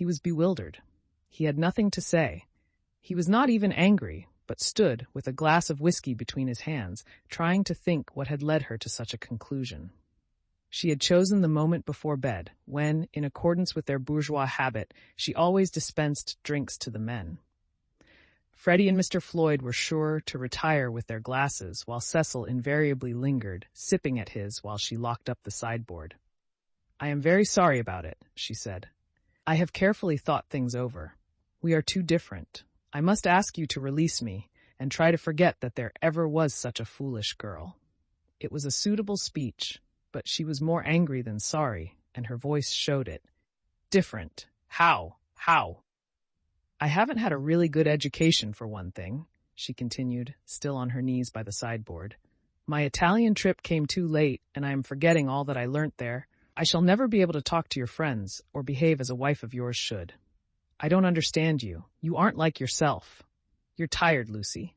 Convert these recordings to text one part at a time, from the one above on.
He was bewildered. He had nothing to say. He was not even angry, but stood with a glass of whiskey between his hands, trying to think what had led her to such a conclusion. She had chosen the moment before bed, when, in accordance with their bourgeois habit, she always dispensed drinks to the men. Freddie and Mr. Floyd were sure to retire with their glasses, while Cecil invariably lingered, sipping at his while she locked up the sideboard. "I am very sorry about it," she said. "I have carefully thought things over. We are too different. I must ask you to release me, and try to forget that there ever was such a foolish girl." It was a suitable speech, but she was more angry than sorry, and her voice showed it. "Different? How? How?" "I haven't had a really good education, for one thing," she continued, still on her knees by the sideboard. "My Italian trip came too late, and I am forgetting all that I learnt there. I shall never be able to talk to your friends, or behave as a wife of yours should. I don't understand you. You aren't like yourself. You're tired, Lucy."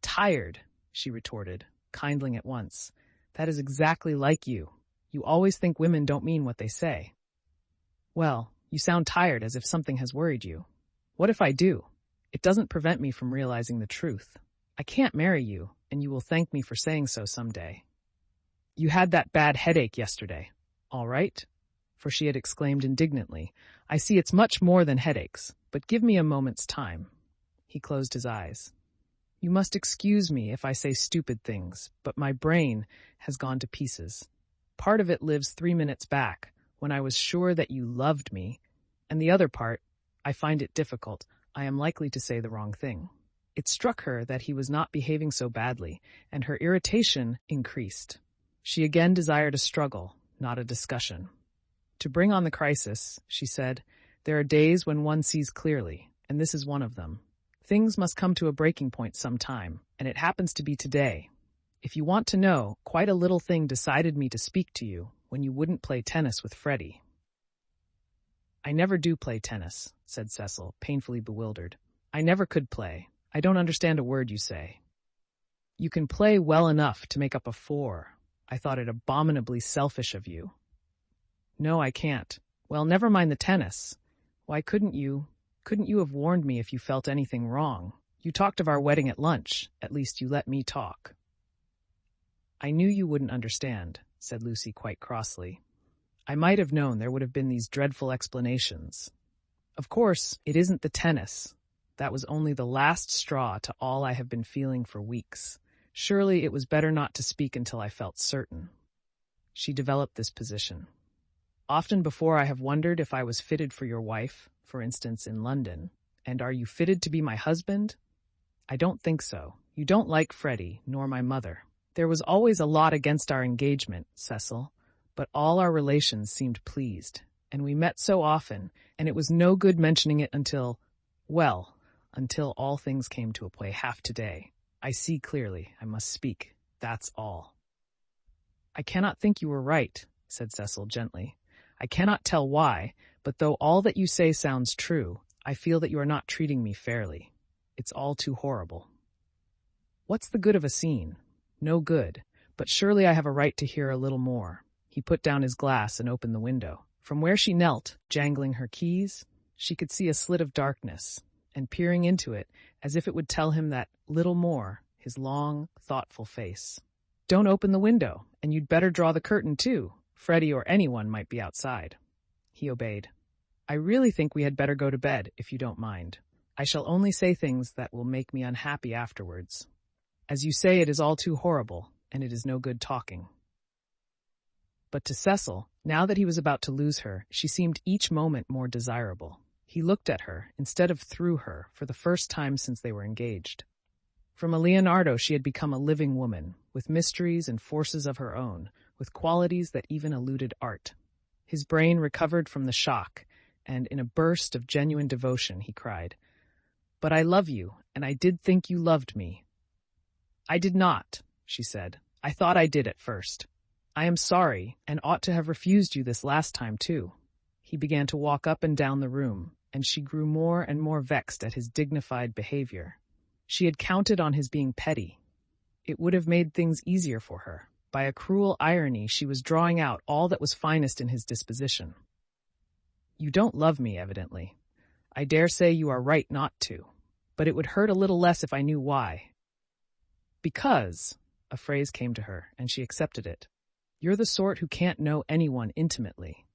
"Tired," she retorted, kindling at once. "That is exactly like you. You always think women don't mean what they say." "Well, you sound tired, as if something has worried you." "What if I do? It doesn't prevent me from realizing the truth. I can't marry you, and you will thank me for saying so someday." "You had that bad headache yesterday. All right?" For she had exclaimed indignantly, "I see it's much more than headaches, but give me a moment's time." He closed his eyes. "You must excuse me if I say stupid things, but my brain has gone to pieces. Part of it lives 3 minutes back, when I was sure that you loved me, and the other part, I find it difficult. I am likely to say the wrong thing." It struck her that he was not behaving so badly, and her irritation increased. She again desired a struggle, not a discussion. "To bring on the crisis," she said, "there are days when one sees clearly, and this is one of them. Things must come to a breaking point sometime, and it happens to be today. If you want to know, quite a little thing decided me to speak to you when you wouldn't play tennis with Freddie." "I never do play tennis," said Cecil, painfully bewildered. "I never could play. I don't understand a word you say." "You can play well enough to make up a 4. I thought it abominably selfish of you." "No, I can't." "Well, never mind the tennis. Why couldn't you have warned me if you felt anything wrong? You talked of our wedding at lunch. At least you let me talk." "I knew you wouldn't understand," said Lucy quite crossly. "I might have known there would have been these dreadful explanations. Of course, it isn't the tennis. That was only the last straw to all I have been feeling for weeks. Surely it was better not to speak until I felt certain." She developed this position. "Often before I have wondered if I was fitted for your wife, for instance in London. And are you fitted to be my husband? I don't think so. You don't like Freddie, nor my mother. There was always a lot against our engagement, Cecil, but all our relations seemed pleased, and we met so often, and it was no good mentioning it until all things came to a play half today. I see clearly. I must speak. That's all." "I cannot think you were right," said Cecil gently. "I cannot tell why, but though all that you say sounds true, I feel that you are not treating me fairly. It's all too horrible." "What's the good of a scene? No good, but surely I have a right to hear a little more." He put down his glass and opened the window. From where she knelt, jangling her keys, she could see a slit of darkness, and peering into it, as if it would tell him that little more, his long, thoughtful face. "Don't open the window, and you'd better draw the curtain too. Freddie or anyone might be outside." He obeyed. "I really think we had better go to bed, if you don't mind. I shall only say things that will make me unhappy afterwards. As you say, it is all too horrible, and it is no good talking." But to Cecil, now that he was about to lose her, she seemed each moment more desirable. He looked at her, instead of through her, for the first time since they were engaged. From a Leonardo she had become a living woman, with mysteries and forces of her own, with qualities that even eluded art. His brain recovered from the shock, and in a burst of genuine devotion he cried, "But I love you, and I did think you loved me." "I did not," she said. "I thought I did at first. I am sorry, and ought to have refused you this last time too." He began to walk up and down the room, and she grew more and more vexed at his dignified behavior. She had counted on his being petty. It would have made things easier for her. By a cruel irony, she was drawing out all that was finest in his disposition. You don't love me, evidently. I dare say you are right not to, but it would hurt a little less if I knew why. Because, a phrase came to her, and she accepted it. You're the sort who can't know anyone intimately.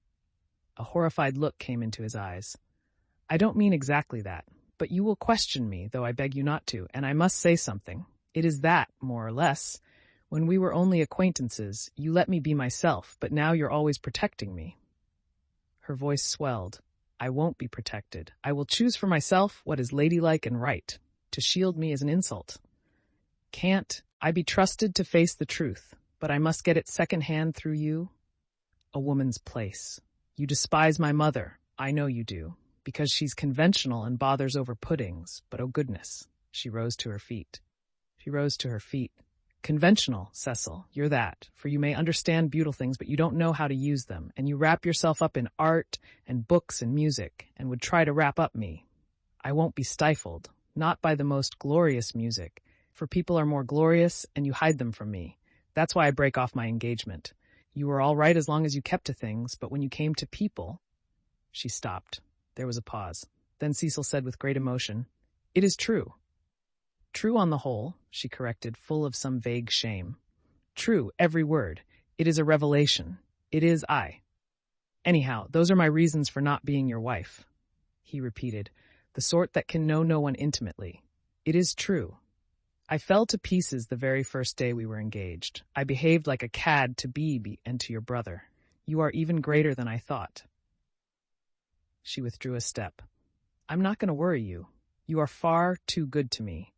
A horrified look came into his eyes. I don't mean exactly that, but you will question me, though I beg you not to, and I must say something. It is that, more or less. When we were only acquaintances, you let me be myself, but now you're always protecting me. Her voice swelled. I won't be protected. I will choose for myself what is ladylike and right. To shield me is an insult. Can't I be trusted to face the truth, but I must get it second-hand through you? A woman's place. You despise my mother. I know you do, because she's conventional and bothers over puddings, but oh goodness. She rose to her feet. Conventional, Cecil, you're that, for you may understand beautiful things, but you don't know how to use them, and you wrap yourself up in art and books and music, and would try to wrap up me. I won't be stifled, not by the most glorious music, for people are more glorious, and you hide them from me. That's why I break off my engagement. You were all right as long as you kept to things, but when you came to people... She stopped. There was a pause. Then Cecil said with great emotion, It is true. True on the whole, she corrected, full of some vague shame. True, every word. It is a revelation. It is I. Anyhow, those are my reasons for not being your wife. He repeated, the sort that can know no one intimately. It is true. I fell to pieces the very first day we were engaged. I behaved like a cad to Bebe and to your brother. You are even greater than I thought. She withdrew a step. I'm not going to worry you. You are far too good to me.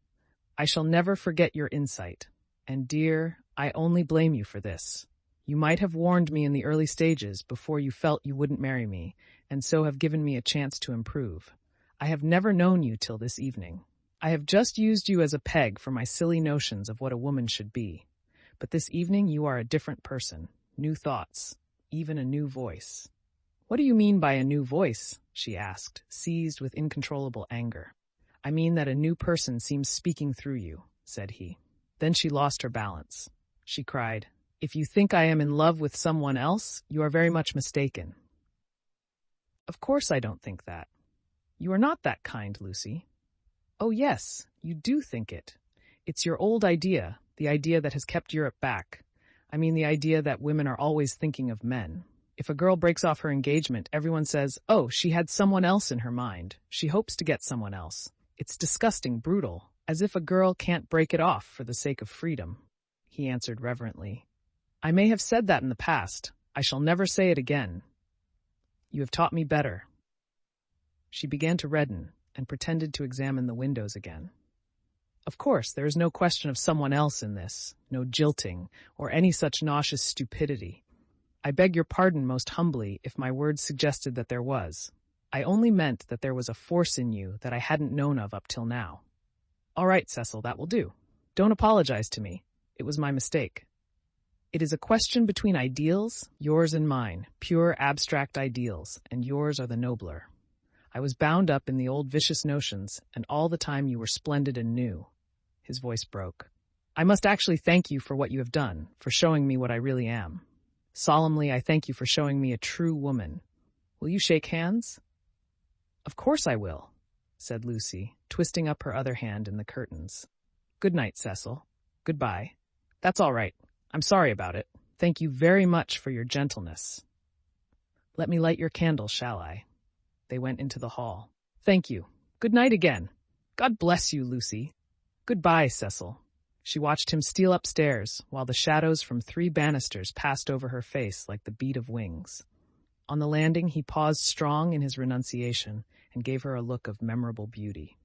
I shall never forget your insight. And dear, I only blame you for this. You might have warned me in the early stages before you felt you wouldn't marry me, and so have given me a chance to improve. I have never known you till this evening. I have just used you as a peg for my silly notions of what a woman should be. But this evening you are a different person, new thoughts, even a new voice. What do you mean by a new voice? She asked, seized with incontrollable anger. I mean that a new person seems speaking through you, said he. Then she lost her balance. She cried, If you think I am in love with someone else, you are very much mistaken. Of course I don't think that. You are not that kind, Lucy. Oh yes, you do think it. It's your old idea, the idea that has kept Europe back. I mean the idea that women are always thinking of men. If a girl breaks off her engagement, everyone says, oh, she had someone else in her mind. She hopes to get someone else. It's disgusting, brutal, as if a girl can't break it off for the sake of freedom. He answered reverently. I may have said that in the past. I shall never say it again. You have taught me better. She began to redden and pretended to examine the windows again. Of course, there is no question of someone else in this, no jilting, or any such nauseous stupidity. I beg your pardon most humbly if my words suggested that there was. I only meant that there was a force in you that I hadn't known of up till now. All right, Cecil, that will do. Don't apologize to me. It was my mistake. It is a question between ideals, yours and mine, pure abstract ideals, and yours are the nobler. I was bound up in the old vicious notions, and all the time you were splendid and new. His voice broke. I must actually thank you for what you have done, for showing me what I really am. Solemnly, I thank you for showing me a true woman. Will you shake hands? Of course I will, said Lucy, twisting up her other hand in the curtains. Good night, Cecil. Goodbye. That's all right. I'm sorry about it. Thank you very much for your gentleness. Let me light your candle, shall I? They went into the hall. Thank you. Good night again. God bless you, Lucy. Goodbye, Cecil. She watched him steal upstairs, while the shadows from 3 banisters passed over her face like the beat of wings. On the landing, he paused strong in his renunciation and gave her a look of memorable beauty.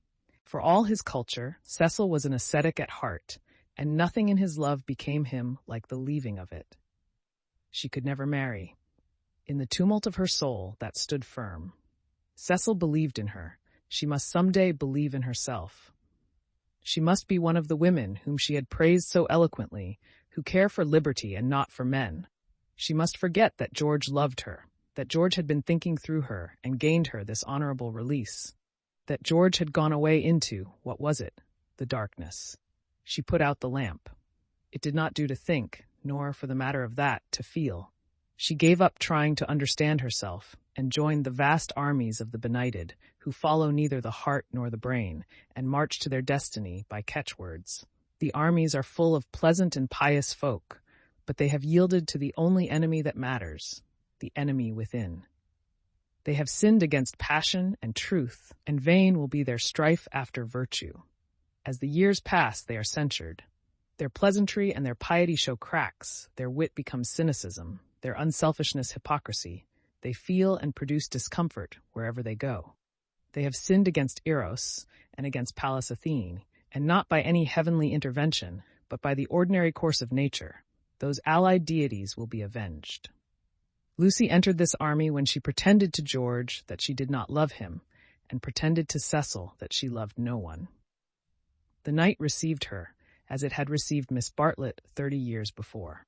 For all his culture, Cecil was an ascetic at heart, and nothing in his love became him like the leaving of it. She could never marry. In the tumult of her soul, that stood firm. Cecil believed in her. She must someday believe in herself. She must be one of the women whom she had praised so eloquently, who care for liberty and not for men. She must forget that George loved her, that George had been thinking through her and gained her this honorable release, that George had gone away into, what was it? The darkness. She put out the lamp. It did not do to think, nor, for the matter of that, to feel. She gave up trying to understand herself, and join the vast armies of the benighted, who follow neither the heart nor the brain, and march to their destiny by catchwords. The armies are full of pleasant and pious folk, but they have yielded to the only enemy that matters, the enemy within. They have sinned against passion and truth, and vain will be their strife after virtue. As the years pass, they are censured. Their pleasantry and their piety show cracks, their wit becomes cynicism, their unselfishness hypocrisy. They feel and produce discomfort wherever they go. They have sinned against Eros and against Pallas Athene, and not by any heavenly intervention, but by the ordinary course of nature. Those allied deities will be avenged. Lucy entered this army when she pretended to George that she did not love him, and pretended to Cecil that she loved no one. The night received her, as it had received Miss Bartlett 30 years before.